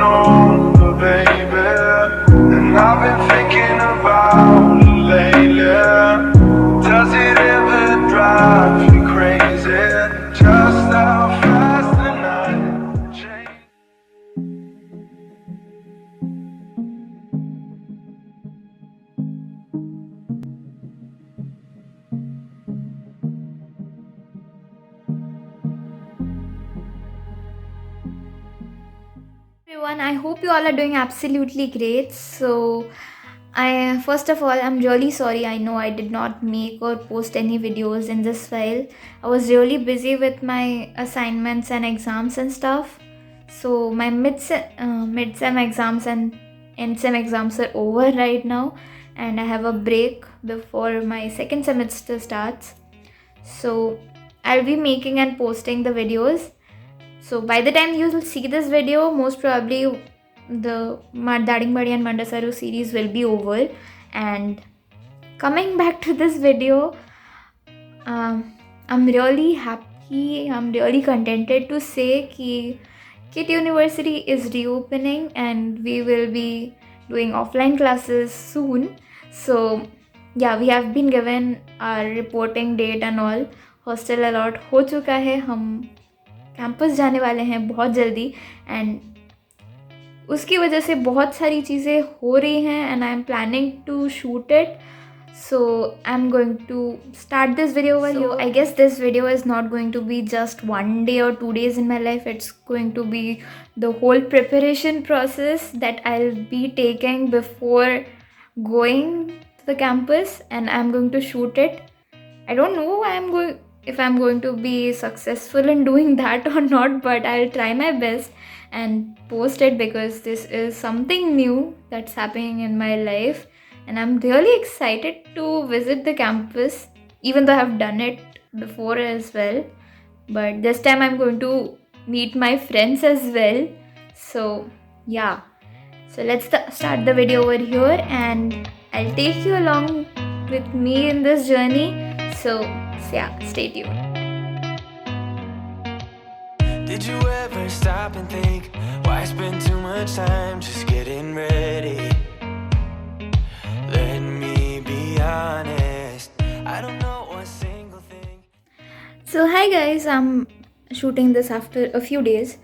over, baby. And I've been thinking about it lately. Does it ever drive you crazy? Just how fast the night changes. Everyone, I hope you all are doing absolutely great. So I first of all, I'm really sorry. I know I did not make or post any videos in this file. I was really busy with my assignments and exams and stuff. So my mid-sem exams and end-sem exams are over right now, and I have a break before my second semester starts. So I'll be making and posting the videos. So by the time you will see this video, most probably the Daddingbadi and Mandasaru series will be over. And coming back to this video, I'm really happy, I'm really contented to say that KIIT University is reopening and we will be doing offline classes soon. So yeah, we have been given our reporting date and all. Hostel allot हो चुका है, हम campus जाने वाले हैं बहुत जल्दी, and उसकी वजह से बहुत सारी चीज़ें हो रही हैं and I am planning to shoot it. So I'm going to start this video over here. I guess this video is not going to be just 1 day or 2 days in my life. It's going to be the whole preparation process that I'll be taking before going to the campus, and I'm going to shoot it. I don't know if I'm going to be successful in doing that or not, but I'll try my best and post it because this is something new that's happening in my life. And I'm really excited to visit the campus, even though I've done it before as well. But this time I'm going to meet my friends as well. So yeah. So let's start the video over here and I'll take you along with me in this journey. So yeah, stay tuned. Did you ever stop and think, why spend too much time just getting ready? Let me be honest, I don't know one single thing. So hi guys, I'm shooting this after a few days,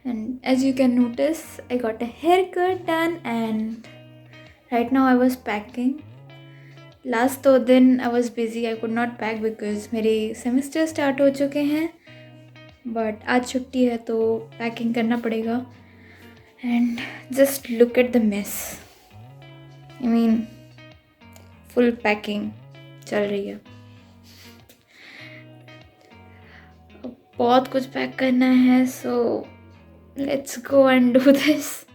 and as you can notice, I got a haircut done and right now I was packing. Last 2 दिन I was busy, I could not pack because मेरे semester start हो चुके हैं, but आज छुट्टी है तो packing करना पड़ेगा. And just look at the mess. I mean, full packing चल रही है. बहुत कुछ पैक करना है, so let's go and do this.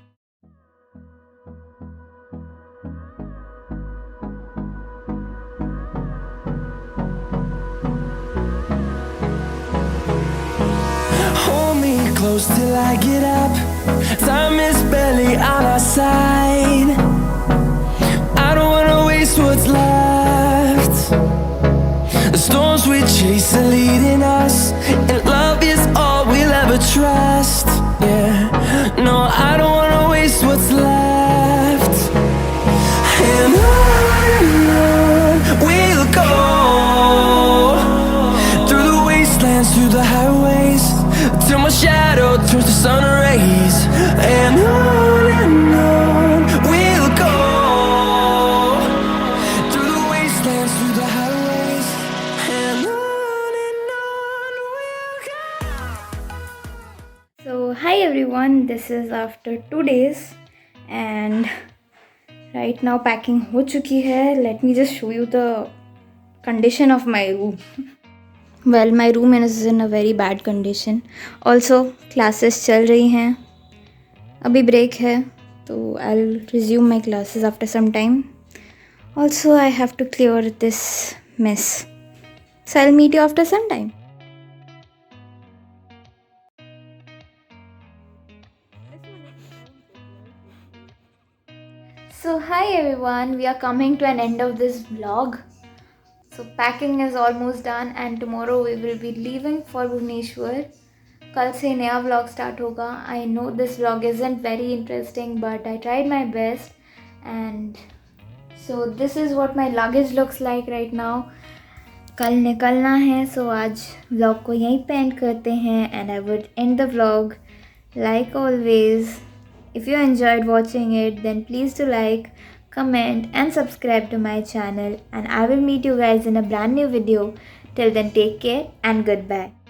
Hold me close till I get up. Time is barely on our side. I don't wanna waste what's left. The storms we chase are leading us, and love is all we'll ever trust. Yeah, no, I don't wanna waste what's left. And on we'll go, through the wastelands, through the highways, till my shadow turns to sun rays. And on we'll go, through the wastelands, through the highways, and on we'll go. So hi everyone, this is after 2 days and right now packing हो चुकी है. Let me just show you the condition of my room. Well, my room is in a very bad condition. Also, classes चल रही हैं. अभी break है, तो I'll resume my classes after some time. Also, I have to clear this mess. So I'll meet you after some time. So hi everyone, we are coming to an end of this vlog. So packing is almost done and tomorrow we will be leaving for Bhubaneshwar. कल से नया vlog start होगा. I know this vlog isn't very interesting but I tried my best. And so this is what my luggage looks like right now. कल निकलना है, सो आज vlog को यहीं पे एंड करते हैं. And I would and the vlog like always. If you enjoyed watching it, then please do like, comment and subscribe to my channel, and I will meet you guys in a brand new video. Till then, take care and goodbye.